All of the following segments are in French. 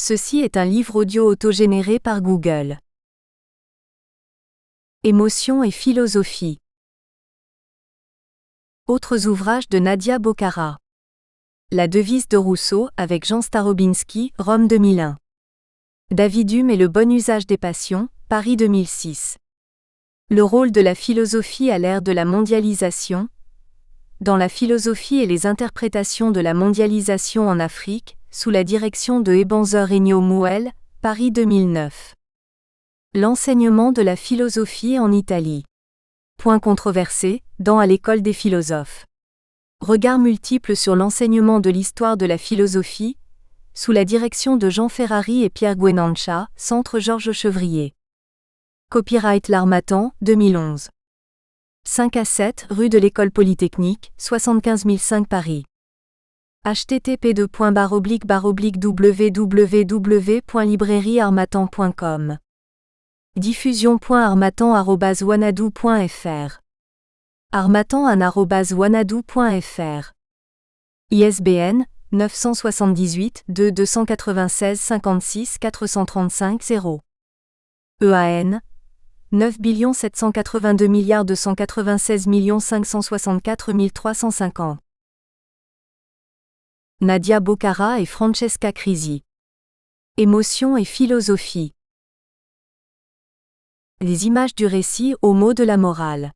Ceci est un livre audio autogénéré par Google. Émotion et philosophie. Autres ouvrages de Nadia Bokhara. La devise de Rousseau avec Jean Starobinski, Rome 2001. David Hume et le bon usage des passions, Paris 2006. Le rôle de la philosophie à l'ère de la mondialisation. Dans la philosophie et les interprétations de la mondialisation en Afrique, sous la direction de Ebenzer Regnault Mouel, Paris 2009. L'enseignement de la philosophie en Italie. Point controversé, dans À l'école des philosophes. Regards multiples sur l'enseignement de l'histoire de la philosophie, sous la direction de Jean Ferrari et Pierre Guenancia, Centre Georges Chevrier. Copyright L'Harmattan, 2011. 5 à 7 rue de l'École Polytechnique, 75 005 Paris. http://www.librairieharmattan.com. Diffusion.harmattan@wanadoo.fr. harmattan@wanadoo.fr. ISBN 978-2-296-56-435-0. EAN 9 782 296 564 350. Nadia Bokhara et Francesca Crisi. Émotion et philosophie. Les images du récit aux mots de la morale.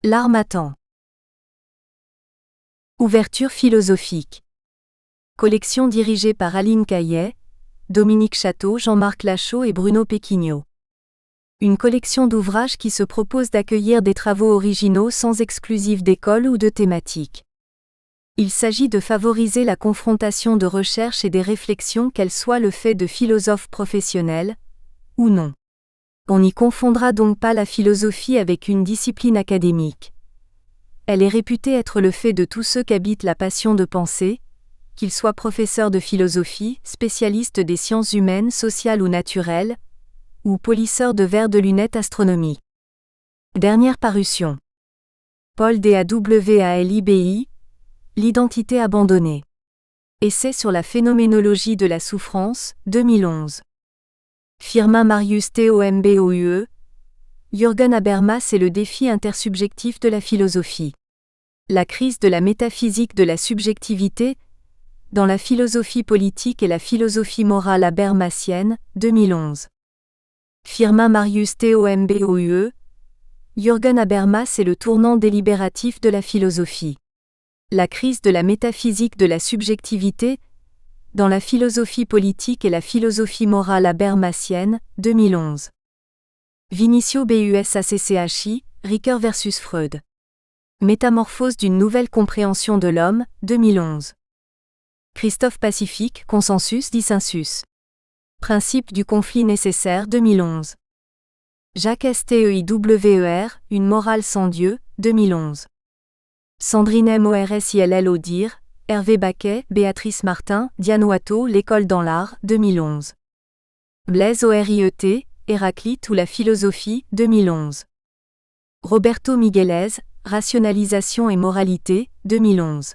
L'Harmattan. Ouverture philosophique. Collection dirigée par Aline Caillet, Dominique Château, Jean-Marc Lachaud et Bruno Péquignot. Une collection d'ouvrages qui se propose d'accueillir des travaux originaux sans exclusif d'école ou de thématique. Il s'agit de favoriser la confrontation de recherches et des réflexions, qu'elles soient le fait de philosophes professionnels ou non. On n'y confondra donc pas la philosophie avec une discipline académique. Elle est réputée être le fait de tous ceux qu'habite la passion de penser, qu'ils soient professeurs de philosophie, spécialistes des sciences humaines, sociales ou naturelles, ou polisseurs de verres de lunettes astronomiques. Dernière parution. Paul Dawalibi, L'identité abandonnée. Essai sur la phénoménologie de la souffrance, 2011. Firmin Marius Tomboue. Jürgen Habermas et le défi intersubjectif de la philosophie. La crise de la métaphysique de la subjectivité, dans la philosophie politique et la philosophie morale habermasienne, 2011. Firmin Marius Tomboue. Jürgen Habermas et le tournant délibératif de la philosophie. La crise de la métaphysique de la subjectivité, dans la philosophie politique et la philosophie morale habermasienne, 2011. Vinicio Busacchi, Ricoeur versus Freud. Métamorphose d'une nouvelle compréhension de l'homme, 2011. Christophe Pacifique, Consensus dissensus. Principe du conflit nécessaire, 2011. Jacques Steiwer, Une morale sans Dieu, 2011. Sandrine Morsill Audir, Hervé Baquet, Béatrice Martin, Diane Watteau, L'école dans l'art, 2011. Blaise Oriet, Héraclite ou la philosophie, 2011. Roberto Miguelez, Rationalisation et moralité, 2011.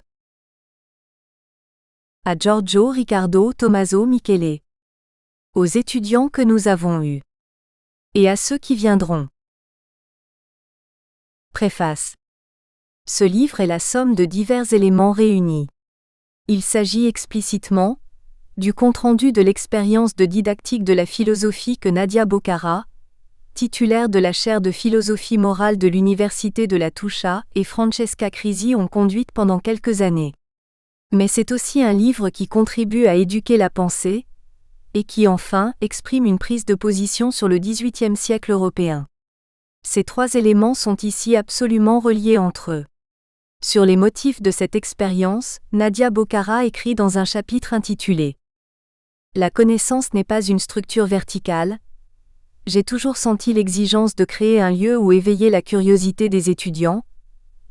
À Giorgio Riccardo Tommaso Michele. Aux étudiants que nous avons eus. Et à ceux qui viendront. Préface. Ce livre est la somme de divers éléments réunis. Il s'agit explicitement du compte-rendu de l'expérience de didactique de la philosophie que Nadia Bokhara, titulaire de la chaire de philosophie morale de l'Université de la Tuscia, et Francesca Crisi ont conduite pendant quelques années. Mais c'est aussi un livre qui contribue à éduquer la pensée, et qui enfin exprime une prise de position sur le XVIIIe siècle européen. Ces trois éléments sont ici absolument reliés entre eux. Sur les motifs de cette expérience, Nadia Bokhara écrit dans un chapitre intitulé « La connaissance n'est pas une structure verticale. J'ai toujours senti l'exigence de créer un lieu où éveiller la curiosité des étudiants,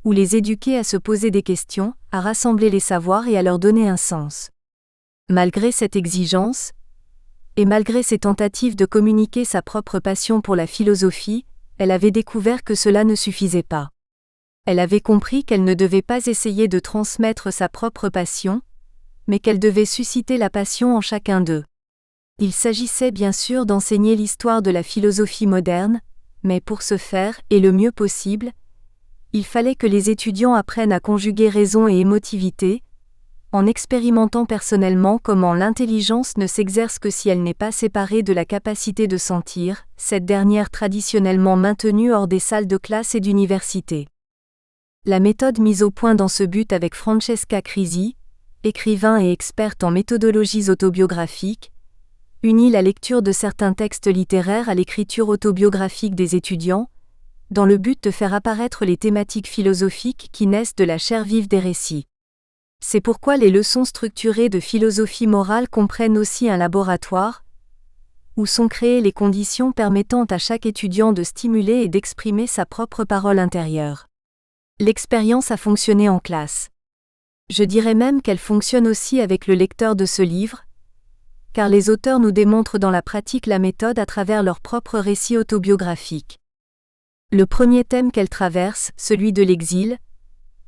où les éduquer à se poser des questions, à rassembler les savoirs et à leur donner un sens. Malgré cette exigence, et malgré ses tentatives de communiquer sa propre passion pour la philosophie, elle avait découvert que cela ne suffisait pas. Elle avait compris qu'elle ne devait pas essayer de transmettre sa propre passion, mais qu'elle devait susciter la passion en chacun d'eux. Il s'agissait bien sûr d'enseigner l'histoire de la philosophie moderne, mais pour ce faire, et le mieux possible, il fallait que les étudiants apprennent à conjuguer raison et émotivité, en expérimentant personnellement comment l'intelligence ne s'exerce que si elle n'est pas séparée de la capacité de sentir, cette dernière traditionnellement maintenue hors des salles de classe et d'université. La méthode mise au point dans ce but avec Francesca Crisi, écrivain et experte en méthodologies autobiographiques, unit la lecture de certains textes littéraires à l'écriture autobiographique des étudiants, dans le but de faire apparaître les thématiques philosophiques qui naissent de la chair vive des récits. C'est pourquoi les leçons structurées de philosophie morale comprennent aussi un laboratoire, où sont créées les conditions permettant à chaque étudiant de stimuler et d'exprimer sa propre parole intérieure. L'expérience a fonctionné en classe. Je dirais même qu'elle fonctionne aussi avec le lecteur de ce livre, car les auteurs nous démontrent dans la pratique la méthode à travers leurs propres récits autobiographiques. Le premier thème qu'elle traverse, celui de l'exil,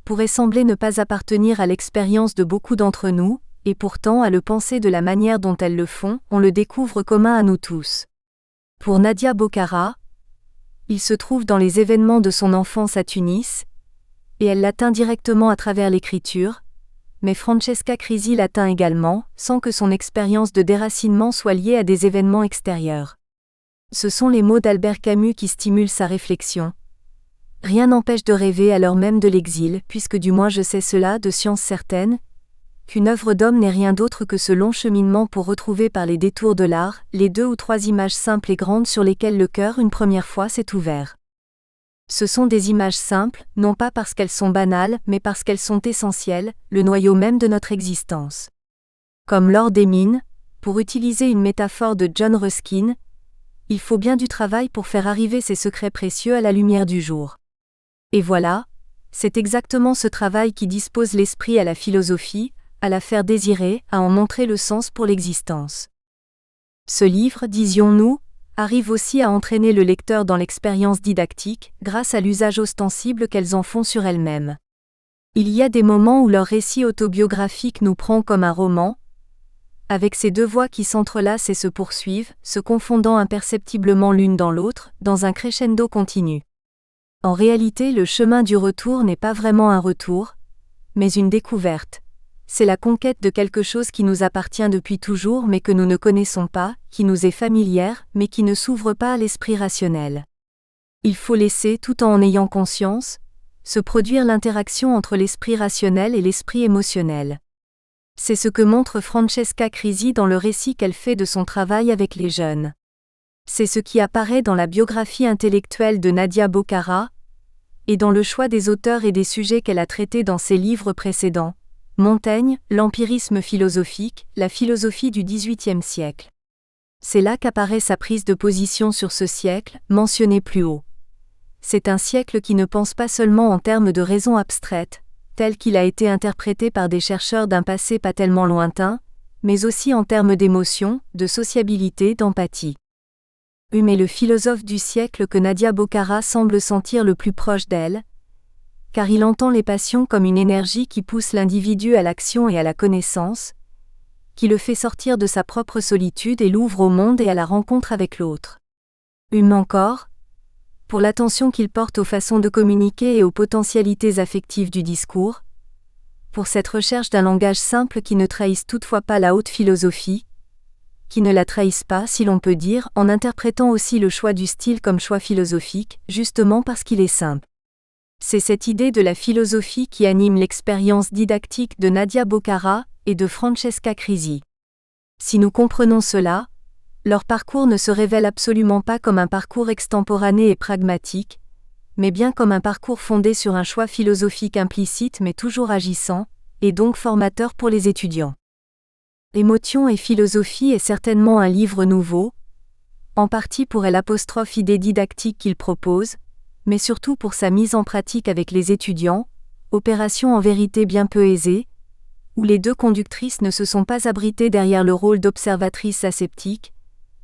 pourrait sembler ne pas appartenir à l'expérience de beaucoup d'entre nous, et pourtant à le penser de la manière dont elles le font, on le découvre commun à nous tous. Pour Nadia Bokhara, il se trouve dans les événements de son enfance à Tunis, et elle l'atteint directement à travers l'écriture, mais Francesca Crisi l'atteint également, sans que son expérience de déracinement soit liée à des événements extérieurs. Ce sont les mots d'Albert Camus qui stimulent sa réflexion. Rien n'empêche de rêver à l'heure même de l'exil, puisque du moins je sais cela de science certaine, qu'une œuvre d'homme n'est rien d'autre que ce long cheminement pour retrouver par les détours de l'art, les 2 ou 3 images simples et grandes sur lesquelles le cœur une première fois s'est ouvert. Ce sont des images simples, non pas parce qu'elles sont banales, mais parce qu'elles sont essentielles, le noyau même de notre existence. Comme l'or des mines, pour utiliser une métaphore de John Ruskin, il faut bien du travail pour faire arriver ces secrets précieux à la lumière du jour. Et voilà, c'est exactement ce travail qui dispose l'esprit à la philosophie, à la faire désirer, à en montrer le sens pour l'existence. Ce livre, disions-nous, arrive aussi à entraîner le lecteur dans l'expérience didactique, grâce à l'usage ostensible qu'elles en font sur elles-mêmes. Il y a des moments où leur récit autobiographique nous prend comme un roman, avec ces 2 voix qui s'entrelacent et se poursuivent, se confondant imperceptiblement l'une dans l'autre, dans un crescendo continu. En réalité, le chemin du retour n'est pas vraiment un retour, mais une découverte. C'est la conquête de quelque chose qui nous appartient depuis toujours mais que nous ne connaissons pas, qui nous est familière mais qui ne s'ouvre pas à l'esprit rationnel. Il faut laisser, tout en ayant conscience, se produire l'interaction entre l'esprit rationnel et l'esprit émotionnel. C'est ce que montre Francesca Crisi dans le récit qu'elle fait de son travail avec les jeunes. C'est ce qui apparaît dans la biographie intellectuelle de Nadia Bokhara, et dans le choix des auteurs et des sujets qu'elle a traités dans ses livres précédents. Montaigne, l'empirisme philosophique, la philosophie du XVIIIe siècle. C'est là qu'apparaît sa prise de position sur ce siècle, mentionné plus haut. C'est un siècle qui ne pense pas seulement en termes de raison abstraite, tel qu'il a été interprété par des chercheurs d'un passé pas tellement lointain, mais aussi en termes d'émotion, de sociabilité, d'empathie. Mais le philosophe du siècle que Nadia Bokhara semble sentir le plus proche d'elle, car il entend les passions comme une énergie qui pousse l'individu à l'action et à la connaissance, qui le fait sortir de sa propre solitude et l'ouvre au monde et à la rencontre avec l'autre. Encore, pour l'attention qu'il porte aux façons de communiquer et aux potentialités affectives du discours, pour cette recherche d'un langage simple qui ne trahisse toutefois pas la haute philosophie, qui ne la trahisse pas, si l'on peut dire, en interprétant aussi le choix du style comme choix philosophique, justement parce qu'il est simple. C'est cette idée de la philosophie qui anime l'expérience didactique de Nadia Bokhara et de Francesca Crisi. Si nous comprenons cela, leur parcours ne se révèle absolument pas comme un parcours extemporané et pragmatique, mais bien comme un parcours fondé sur un choix philosophique implicite mais toujours agissant, et donc formateur pour les étudiants. Émotion et philosophie est certainement un livre nouveau, en partie pour l'apostrophe idée didactique qu'il propose, mais surtout pour sa mise en pratique avec les étudiants, opération en vérité bien peu aisée, où les 2 conductrices ne se sont pas abritées derrière le rôle d'observatrices aseptiques,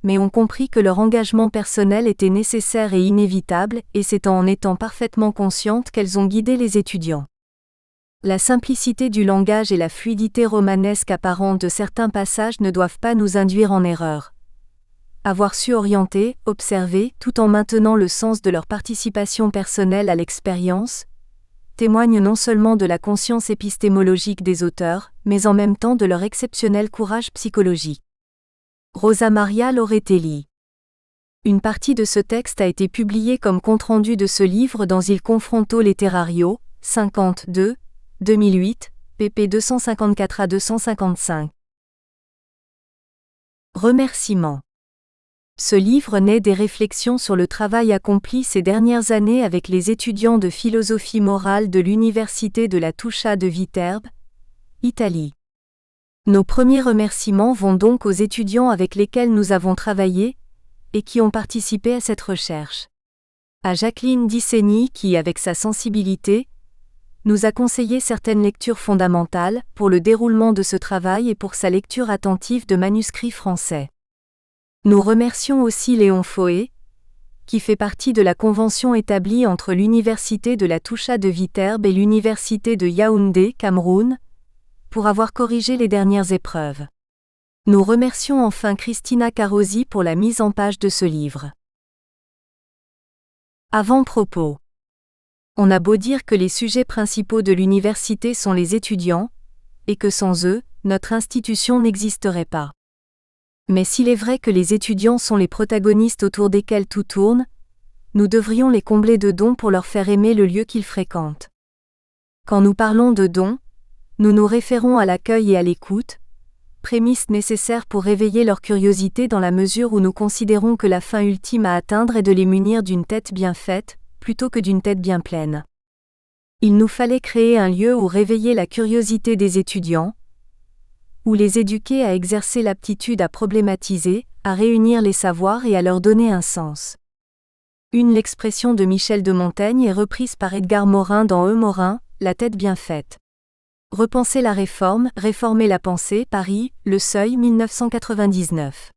mais ont compris que leur engagement personnel était nécessaire et inévitable, et c'est en étant parfaitement conscientes qu'elles ont guidé les étudiants. La simplicité du langage et la fluidité romanesque apparente de certains passages ne doivent pas nous induire en erreur. avoir su orienter, observer, tout en maintenant le sens de leur participation personnelle à l'expérience, témoignent non seulement de la conscience épistémologique des auteurs, mais en même temps de leur exceptionnel courage psychologique. Rosa Maria Loratelli. Une partie de ce texte a été publiée comme compte-rendu de ce livre dans Il Confronto Letterario, 52, 2008, pp 254 à 255. Remerciements. Ce livre naît des réflexions sur le travail accompli ces dernières années avec les étudiants de philosophie morale de l'Université de la Tuscia de Viterbe, Italie. Nos premiers remerciements vont donc aux étudiants avec lesquels nous avons travaillé et qui ont participé à cette recherche. À Jacqueline Disseny qui, avec sa sensibilité, nous a conseillé certaines lectures fondamentales pour le déroulement de ce travail et pour sa lecture attentive de manuscrits français. Nous remercions aussi Léon Foé, qui fait partie de la convention établie entre l'Université de la Tuscia de Viterbe et l'Université de Yaoundé, Cameroun, pour avoir corrigé les dernières épreuves. Nous remercions enfin Christina Carosi pour la mise en page de ce livre. Avant-propos. On a beau dire que les sujets principaux de l'université sont les étudiants, et que sans eux, notre institution n'existerait pas. Mais s'il est vrai que les étudiants sont les protagonistes autour desquels tout tourne, nous devrions les combler de dons pour leur faire aimer le lieu qu'ils fréquentent. Quand nous parlons de dons, nous nous référons à l'accueil et à l'écoute, prémices nécessaires pour réveiller leur curiosité dans la mesure où nous considérons que la fin ultime à atteindre est de les munir d'une tête bien faite, plutôt que d'une tête bien pleine. Il nous fallait créer un lieu où réveiller la curiosité des étudiants, où les éduquer à exercer l'aptitude à problématiser, à réunir les savoirs et à leur donner un sens. L'expression de Michel de Montaigne est reprise par Edgar Morin dans Morin, La tête bien faite. Repenser la réforme, réformer la pensée, Paris, Le Seuil 1999.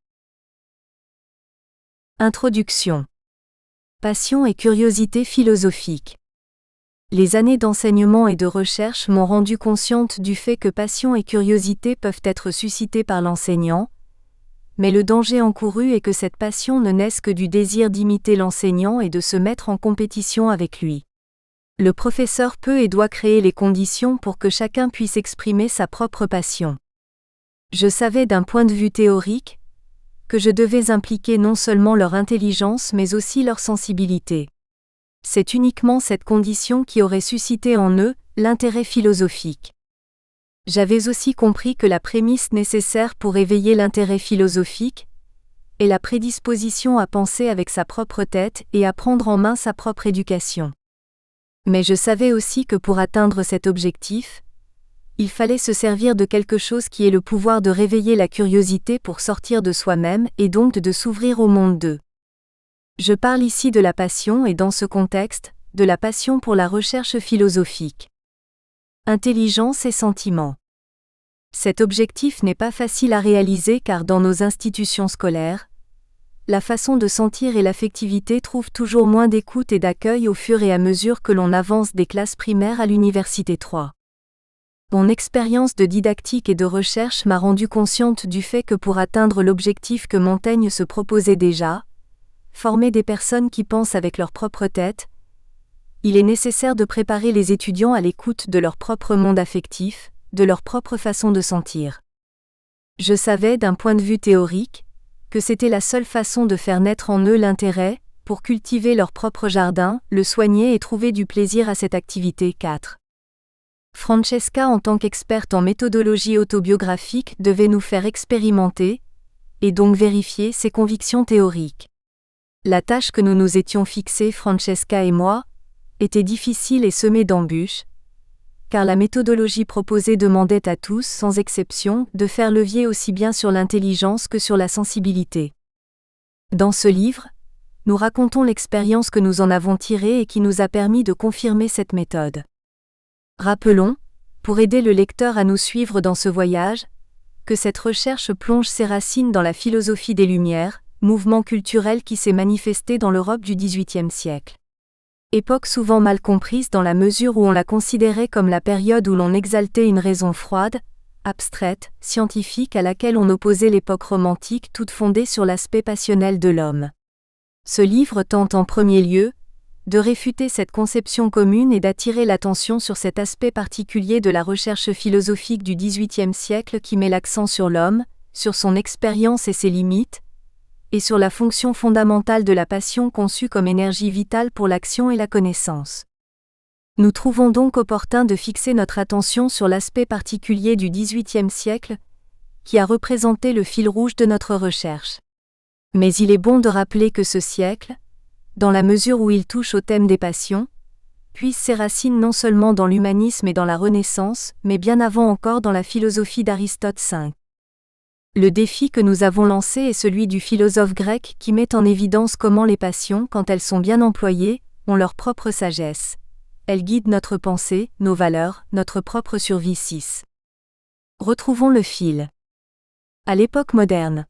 Introduction. Passion et curiosité philosophique. Les années d'enseignement et de recherche m'ont rendu consciente du fait que passion et curiosité peuvent être suscitées par l'enseignant, mais le danger encouru est que cette passion ne naisse que du désir d'imiter l'enseignant et de se mettre en compétition avec lui. Le professeur peut et doit créer les conditions pour que chacun puisse exprimer sa propre passion. Je savais d'un point de vue théorique que je devais impliquer non seulement leur intelligence mais aussi leur sensibilité. C'est uniquement cette condition qui aurait suscité en eux l'intérêt philosophique. J'avais aussi compris que la prémisse nécessaire pour éveiller l'intérêt philosophique est la prédisposition à penser avec sa propre tête et à prendre en main sa propre éducation. Mais je savais aussi que pour atteindre cet objectif, il fallait se servir de quelque chose qui ait le pouvoir de réveiller la curiosité pour sortir de soi-même et donc de s'ouvrir au monde d'eux. Je parle ici de la passion et dans ce contexte, de la passion pour la recherche philosophique. Intelligence et sentiment. Cet objectif n'est pas facile à réaliser car dans nos institutions scolaires, la façon de sentir et l'affectivité trouvent toujours moins d'écoute et d'accueil au fur et à mesure que l'on avance des classes primaires à l'université 3. Mon expérience de didactique et de recherche m'a rendu consciente du fait que pour atteindre l'objectif que Montaigne se proposait déjà, former des personnes qui pensent avec leur propre tête, il est nécessaire de préparer les étudiants à l'écoute de leur propre monde affectif, de leur propre façon de sentir. Je savais d'un point de vue théorique, que c'était la seule façon de faire naître en eux l'intérêt, pour cultiver leur propre jardin, le soigner et trouver du plaisir à cette activité. 4. Francesca en tant qu'experte en méthodologie autobiographique devait nous faire expérimenter, et donc vérifier ses convictions théoriques. La tâche que nous nous étions fixée, Francesca et moi, était difficile et semée d'embûches, car la méthodologie proposée demandait à tous, sans exception, de faire levier aussi bien sur l'intelligence que sur la sensibilité. Dans ce livre, nous racontons l'expérience que nous en avons tirée et qui nous a permis de confirmer cette méthode. Rappelons, pour aider le lecteur à nous suivre dans ce voyage, que cette recherche plonge ses racines dans la philosophie des Lumières, mouvement culturel qui s'est manifesté dans l'Europe du XVIIIe siècle. Époque souvent mal comprise dans la mesure où on la considérait comme la période où l'on exaltait une raison froide, abstraite, scientifique à laquelle on opposait l'époque romantique toute fondée sur l'aspect passionnel de l'homme. Ce livre tente en premier lieu de réfuter cette conception commune et d'attirer l'attention sur cet aspect particulier de la recherche philosophique du XVIIIe siècle qui met l'accent sur l'homme, sur son expérience et ses limites, et sur la fonction fondamentale de la passion conçue comme énergie vitale pour l'action et la connaissance. Nous trouvons donc opportun de fixer notre attention sur l'aspect particulier du XVIIIe siècle, qui a représenté le fil rouge de notre recherche. Mais il est bon de rappeler que ce siècle, dans la mesure où il touche au thème des passions, puise ses racines non seulement dans l'humanisme et dans la Renaissance, mais bien avant encore dans la philosophie d'Aristote V. Le défi que nous avons lancé est celui du philosophe grec qui met en évidence comment les passions, quand elles sont bien employées, ont leur propre sagesse. Elles guident notre pensée, nos valeurs, notre propre survie. 6. Retrouvons le fil. À l'époque moderne,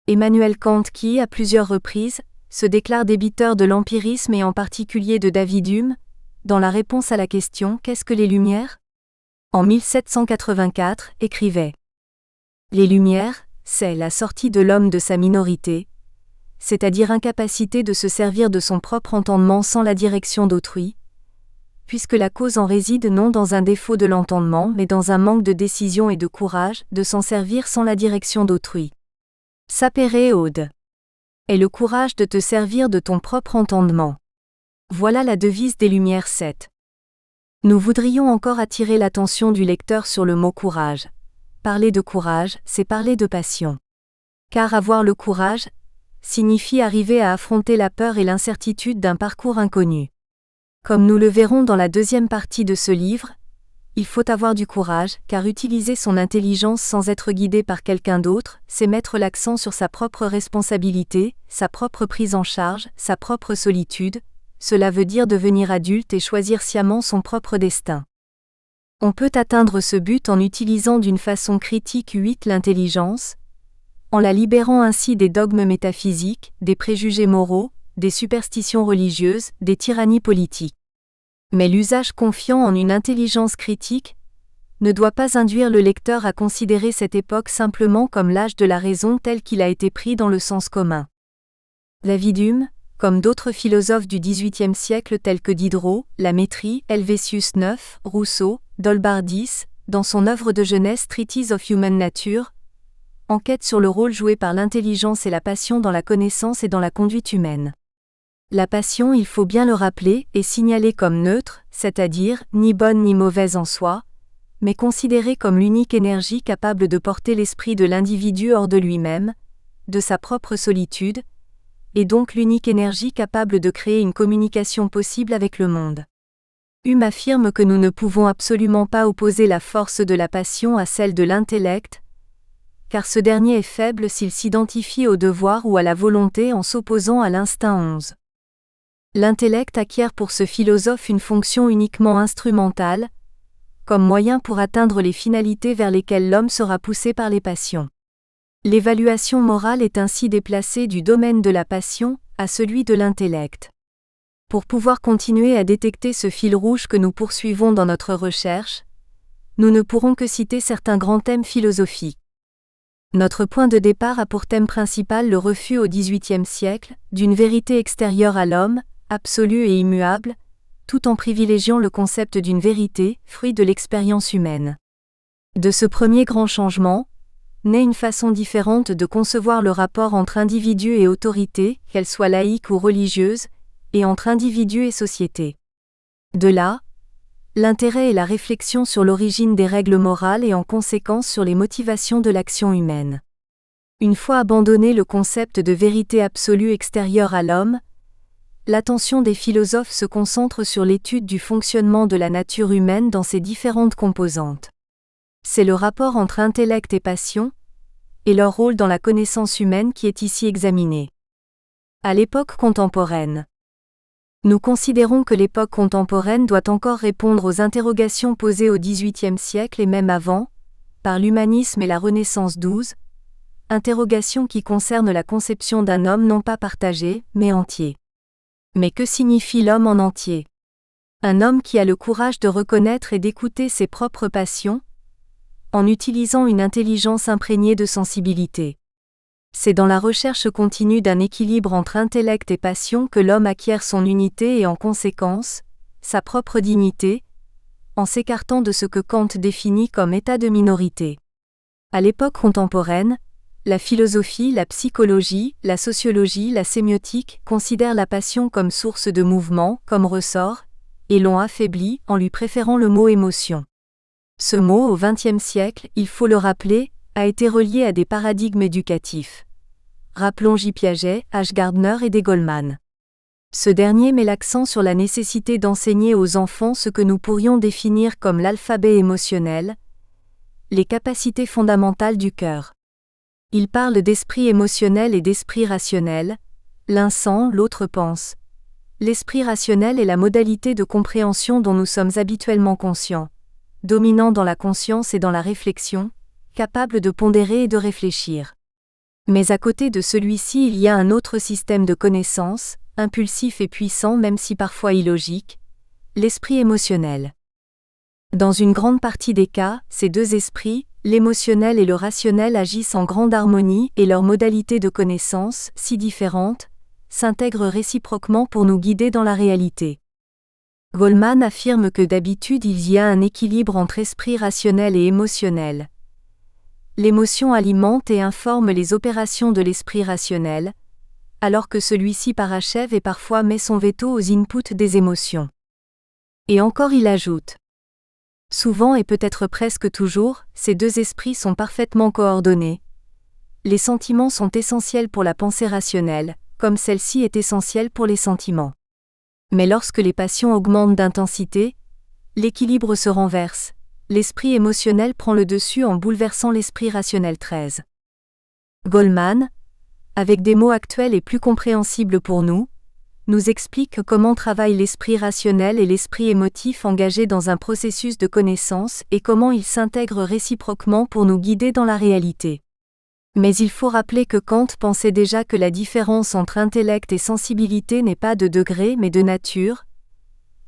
Emmanuel Kant qui, à plusieurs reprises, se déclare débiteur de l'empirisme et en particulier de David Hume, dans la réponse à la question « Qu'est-ce que les Lumières ?», en 1784, écrivait « Les Lumières, c'est la sortie de l'homme de sa minorité, c'est-à-dire incapacité de se servir de son propre entendement sans la direction d'autrui, puisque la cause en réside non dans un défaut de l'entendement mais dans un manque de décision et de courage de s'en servir sans la direction d'autrui. Sapere aude est le courage de te servir de ton propre entendement. » Voilà la devise des Lumières 7. Nous voudrions encore attirer l'attention du lecteur sur le mot courage. Parler de courage, c'est parler de passion. Car avoir le courage signifie arriver à affronter la peur et l'incertitude d'un parcours inconnu. Comme nous le verrons dans la deuxième partie de ce livre, il faut avoir du courage, car utiliser son intelligence sans être guidé par quelqu'un d'autre, c'est mettre l'accent sur sa propre responsabilité, sa propre prise en charge, sa propre solitude. Cela veut dire devenir adulte et choisir sciemment son propre destin. On peut atteindre ce but en utilisant d'une façon critique 8 l'intelligence, en la libérant ainsi des dogmes métaphysiques, des préjugés moraux, des superstitions religieuses, des tyrannies politiques. Mais l'usage confiant en une intelligence critique ne doit pas induire le lecteur à considérer cette époque simplement comme l'âge de la raison tel qu'il a été pris dans le sens commun. David Hume, comme d'autres philosophes du XVIIIe siècle tels que Diderot, Lamétrie, Helvétius IX, Rousseau, Dolbardis, dans son œuvre de jeunesse Treatise of Human Nature, enquête sur le rôle joué par l'intelligence et la passion dans la connaissance et dans la conduite humaine. La passion, il faut bien le rappeler, est signalée comme neutre, c'est-à-dire ni bonne ni mauvaise en soi, mais considérée comme l'unique énergie capable de porter l'esprit de l'individu hors de lui-même, de sa propre solitude, et donc l'unique énergie capable de créer une communication possible avec le monde. Hume affirme que nous ne pouvons absolument pas opposer la force de la passion à celle de l'intellect, car ce dernier est faible s'il s'identifie au devoir ou à la volonté en s'opposant à l'instinct 11. L'intellect acquiert pour ce philosophe une fonction uniquement instrumentale, comme moyen pour atteindre les finalités vers lesquelles l'homme sera poussé par les passions. L'évaluation morale est ainsi déplacée du domaine de la passion à celui de l'intellect. Pour pouvoir continuer à détecter ce fil rouge que nous poursuivons dans notre recherche, nous ne pourrons que citer certains grands thèmes philosophiques. Notre point de départ a pour thème principal le refus au XVIIIe siècle d'une vérité extérieure à l'homme, absolue et immuable, tout en privilégiant le concept d'une vérité, fruit de l'expérience humaine. De ce premier grand changement, naît une façon différente de concevoir le rapport entre individu et autorité, qu'elle soit laïque ou religieuse, et entre individu et société. De là, l'intérêt et la réflexion sur l'origine des règles morales et en conséquence sur les motivations de l'action humaine. Une fois abandonné le concept de vérité absolue extérieure à l'homme, l'attention des philosophes se concentre sur l'étude du fonctionnement de la nature humaine dans ses différentes composantes. C'est le rapport entre intellect et passion, et leur rôle dans la connaissance humaine qui est ici examiné. À l'époque contemporaine. Nous considérons que l'époque contemporaine doit encore répondre aux interrogations posées au XVIIIe siècle et même avant, par l'humanisme et la Renaissance 12, interrogations qui concernent la conception d'un homme non pas partagé, mais entier. Mais que signifie l'homme en entier ? Un homme qui a le courage de reconnaître et d'écouter ses propres passions, en utilisant une intelligence imprégnée de sensibilité. C'est dans la recherche continue d'un équilibre entre intellect et passion que l'homme acquiert son unité et en conséquence, sa propre dignité, en s'écartant de ce que Kant définit comme état de minorité. À l'époque contemporaine, la philosophie, la psychologie, la sociologie, la sémiotique considèrent la passion comme source de mouvement, comme ressort, et l'ont affaibli en lui préférant le mot émotion. Ce mot, au XXe siècle, il faut le rappeler, a été relié à des paradigmes éducatifs. Rappelons J. Piaget, H. Gardner et D. Goleman. Ce dernier met l'accent sur la nécessité d'enseigner aux enfants ce que nous pourrions définir comme l'alphabet émotionnel, les capacités fondamentales du cœur. Il parle d'esprit émotionnel et d'esprit rationnel, l'un sent, l'autre pense. L'esprit rationnel est la modalité de compréhension dont nous sommes habituellement conscients, dominant dans la conscience et dans la réflexion, capable de pondérer et de réfléchir. Mais à côté de celui-ci il y a un autre système de connaissance, impulsif et puissant même si parfois illogique, l'esprit émotionnel. Dans une grande partie des cas, ces deux esprits, l'émotionnel et le rationnel agissent en grande harmonie et leurs modalités de connaissance, si différentes, s'intègrent réciproquement pour nous guider dans la réalité. Goleman affirme que d'habitude il y a un équilibre entre esprit rationnel et émotionnel. L'émotion alimente et informe les opérations de l'esprit rationnel, alors que celui-ci parachève et parfois met son veto aux inputs des émotions. Et encore il ajoute. Souvent et peut-être presque toujours, ces deux esprits sont parfaitement coordonnés. Les sentiments sont essentiels pour la pensée rationnelle, comme celle-ci est essentielle pour les sentiments. Mais lorsque les passions augmentent d'intensité, l'équilibre se renverse, l'esprit émotionnel prend le dessus en bouleversant l'esprit rationnel. 13. Goleman, avec des mots actuels et plus compréhensibles pour nous, nous explique comment travaillent l'esprit rationnel et l'esprit émotif engagés dans un processus de connaissance et comment ils s'intègrent réciproquement pour nous guider dans la réalité. Mais il faut rappeler que Kant pensait déjà que la différence entre intellect et sensibilité n'est pas de degré mais de nature,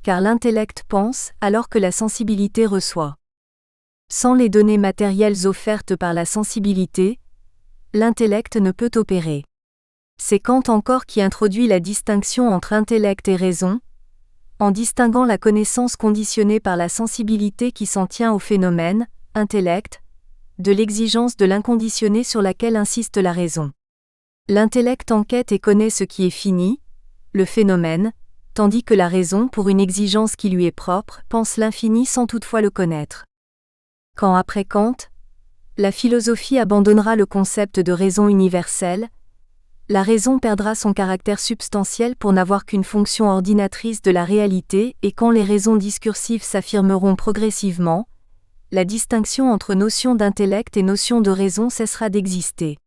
car l'intellect pense alors que la sensibilité reçoit. Sans les données matérielles offertes par la sensibilité, l'intellect ne peut opérer. C'est Kant encore qui introduit la distinction entre intellect et raison, en distinguant la connaissance conditionnée par la sensibilité qui s'en tient au phénomène, intellect, de l'exigence de l'inconditionné sur laquelle insiste la raison. L'intellect enquête et connaît ce qui est fini, le phénomène, tandis que la raison, pour une exigence qui lui est propre, pense l'infini sans toutefois le connaître. Quand après Kant, la philosophie abandonnera le concept de raison universelle, la raison perdra son caractère substantiel pour n'avoir qu'une fonction ordinatrice de la réalité et quand les raisons discursives s'affirmeront progressivement, la distinction entre notion d'intellect et notion de raison cessera d'exister.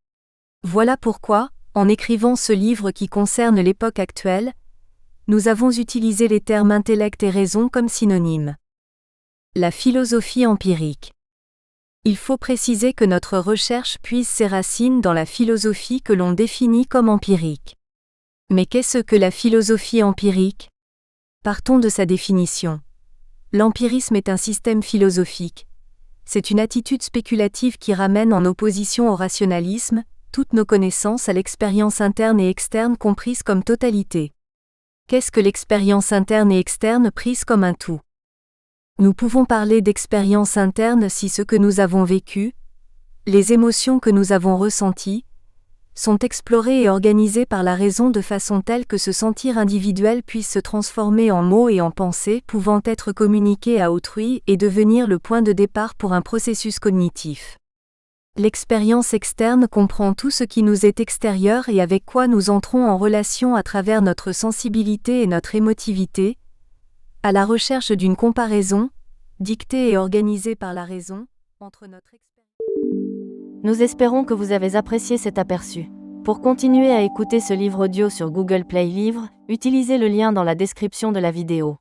Voilà pourquoi, en écrivant ce livre qui concerne l'époque actuelle, nous avons utilisé les termes intellect et raison comme synonymes. La philosophie empirique. Il faut préciser que notre recherche puise ses racines dans la philosophie que l'on définit comme empirique. Mais qu'est-ce que la philosophie empirique ? Partons de sa définition. L'empirisme est un système philosophique. C'est une attitude spéculative qui ramène en opposition au rationalisme, toutes nos connaissances à l'expérience interne et externe comprise comme totalité. Qu'est-ce que l'expérience interne et externe prise comme un tout ? Nous pouvons parler d'expérience interne si ce que nous avons vécu, les émotions que nous avons ressenties, sont explorées et organisées par la raison de façon telle que ce sentir individuel puisse se transformer en mots et en pensées pouvant être communiqués à autrui et devenir le point de départ pour un processus cognitif. L'expérience externe comprend tout ce qui nous est extérieur et avec quoi nous entrons en relation à travers notre sensibilité et notre émotivité, à la recherche d'une comparaison, dictée et organisée par la raison, entre notre expérience. Nous espérons que vous avez apprécié cet aperçu. Pour continuer à écouter ce livre audio sur Google Play Livres, utilisez le lien dans la description de la vidéo.